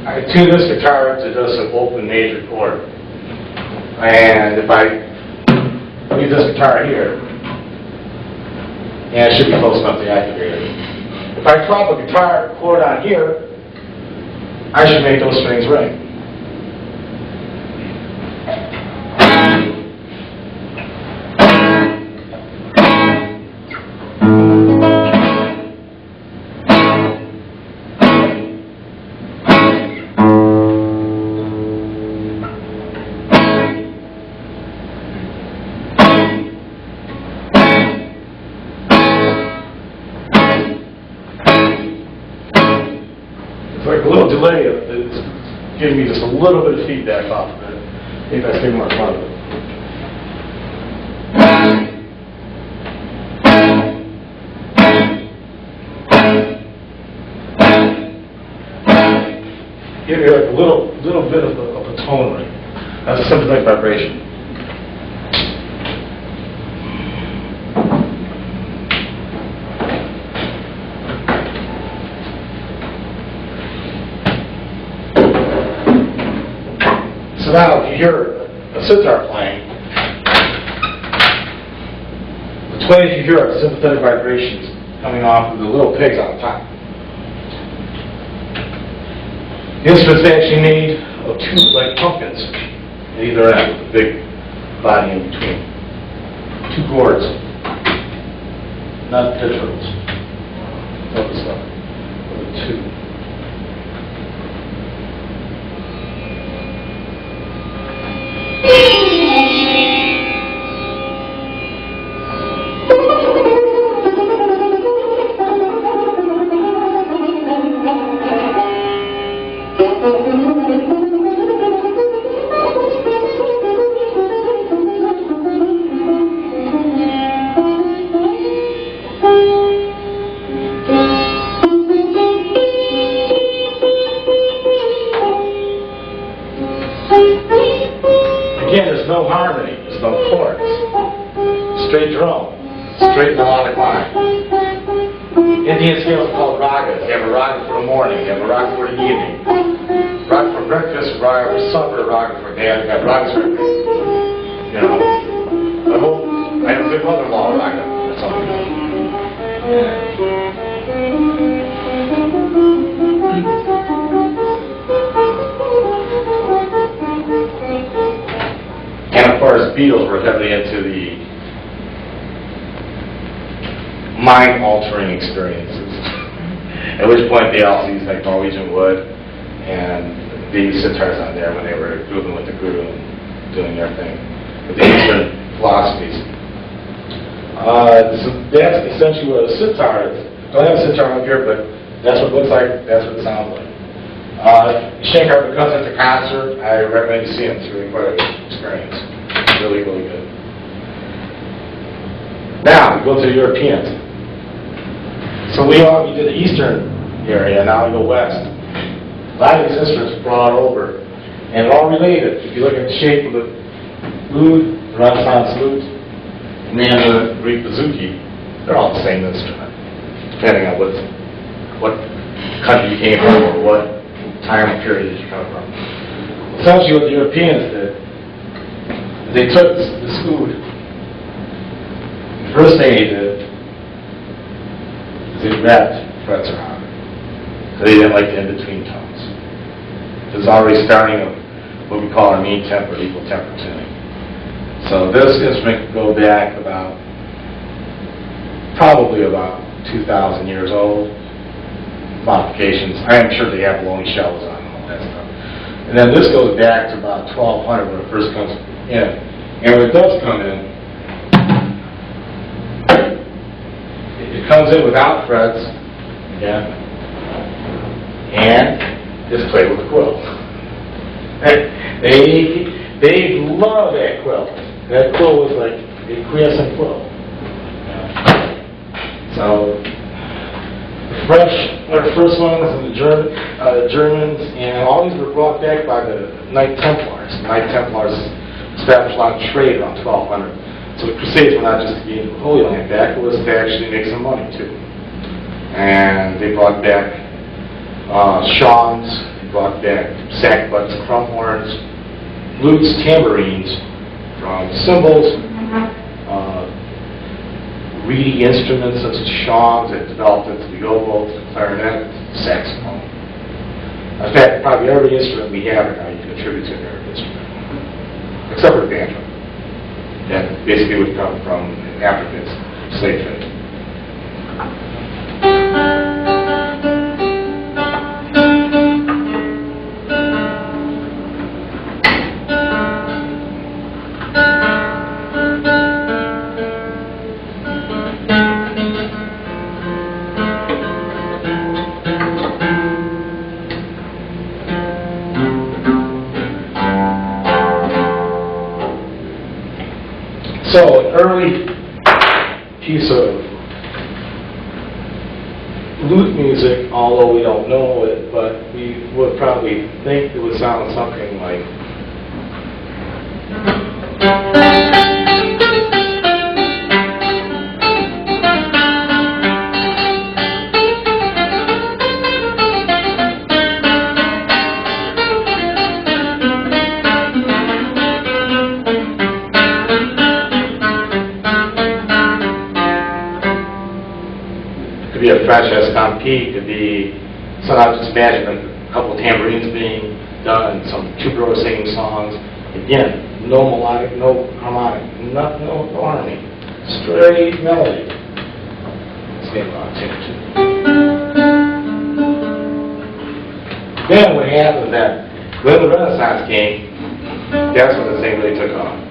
I tune this guitar to just an open major chord. And if I leave this guitar here, and it should be close enough to activate it. If I drop a guitar chord on here, I should make those strings ring. Like a little delay, it's giving me just a little bit of feedback off of it. If I stay more in front of it. Give you like a little bit of a tone ring. That's a sympathetic vibration. So now, if you hear a sitar playing, the ways you hear are sympathetic vibrations coming off of the little pegs on the top. The instrument's actually made of two, like pumpkins, at either end, with a big body in between. Two chords, not pitchforks. Other stuff. Two. Again, there's no harmony, there's no chords. Straight drum, straight melodic line. Indian scales are called ragas. You have a raga for the morning, you have a raga for the evening. Raga for breakfast, raga for supper, raga for dinner. You have ragas for everything. You know. I have a good mother-in-law raga. That's all I know. And of course, Beatles were heavily into the mind-altering experiences. At which point they also used like Norwegian wood, and they used sitars on there when they were grooving with the guru and doing their thing with the Eastern philosophies. So that's essentially what a sitar is. I don't have a sitar up here, but that's what it looks like, that's what it sounds like. Shankar, if it comes into concert, I recommend you see him. It's really quite an experience. Really, really good. Now, we go to the Europeans. So we did the eastern area, now we go west. A lot of these instruments were brought over, and they're all related. If you look at the shape of the oud, the Renaissance oud, and the Greek bouzouki, they're all the same instrument, depending on what country you came from or what time period you come from. Essentially what the Europeans did, they took this oud. The first thing they did is they wrapped frets around it. So they didn't like the in-between tones. It was already starting of what we call our mean temper, equal temper tuning. So this instrument could go back probably about 2,000 years old. Modifications. I am sure they have baloney shells on and all that stuff. And then this goes back to about 1200 when it first comes in. And when it does come in, it comes in without frets, again, and just play with the quilt. They love that quilt. That quilt was like a quiescent quilt. So the French were the first ones, and the Germans, and all these were brought back by the Knight Templars. The Knight Templars established a lot of trade around 1200. So the Crusades were not just to gain the Holy Land back, it was to actually make some money too. And they brought back shawms brought back sackbuts, crumb horns, lutes, tambourines, from cymbals, reedy instruments such as shawms that developed into the oboe, the clarinet, saxophone. In fact, probably every instrument we have right now you can attribute to an American instrument, except for the banjo. That basically would come from African slave trade. So, an early piece of lute music, although we don't know it, but we would probably think it would sound something like could be a fresh escampé, could be, sometimes just imagine a couple of tambourines being done, some tubular singing songs. Again, no melodic, no harmonic, no harmony, straight melody. Same change. Then what happened that when the Renaissance came, that's when the thing really took off.